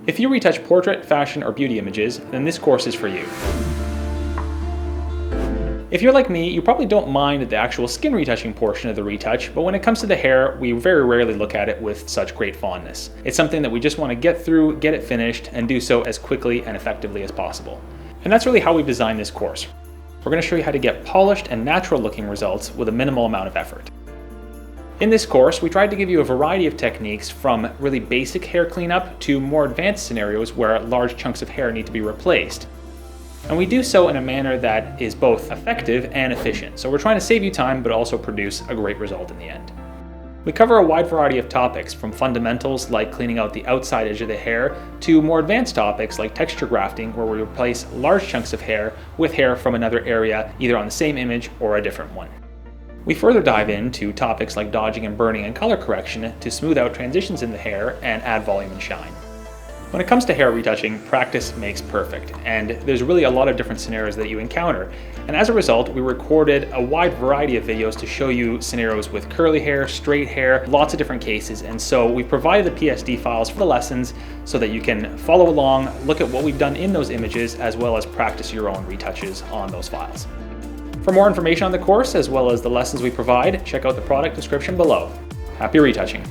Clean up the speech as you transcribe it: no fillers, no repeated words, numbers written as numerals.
If you retouch portrait, fashion, or beauty images, then this course is for you. If you're like me, you probably don't mind the actual skin retouching portion of the retouch, but when it comes to the hair, we very rarely look at it with such great fondness. It's something that we just want to get through, get it finished, and do so as quickly and effectively as possible. And that's really how we designed this course. We're going to show you how to get polished and natural looking results with a minimal amount of effort. In this course, we tried to give you a variety of techniques from really basic hair cleanup to more advanced scenarios where large chunks of hair need to be replaced. And we do so in a manner that is both effective and efficient. So we're trying to save you time, but also produce a great result in the end. We cover a wide variety of topics, from fundamentals like cleaning out the outside edge of the hair to more advanced topics like texture grafting, where we replace large chunks of hair with hair from another area, either on the same image or a different one. We further dive into topics like dodging and burning and color correction to smooth out transitions in the hair and add volume and shine. When it comes to hair retouching, practice makes perfect, and there's really a lot of different scenarios that you encounter. And as a result, we recorded a wide variety of videos to show you scenarios with curly hair, straight hair, lots of different cases. And so we provided the PSD files for the lessons so that you can follow along, look at what we've done in those images, as well as practice your own retouches on those files. For more information on the course, as well as the lessons we provide, check out the product description below. Happy retouching!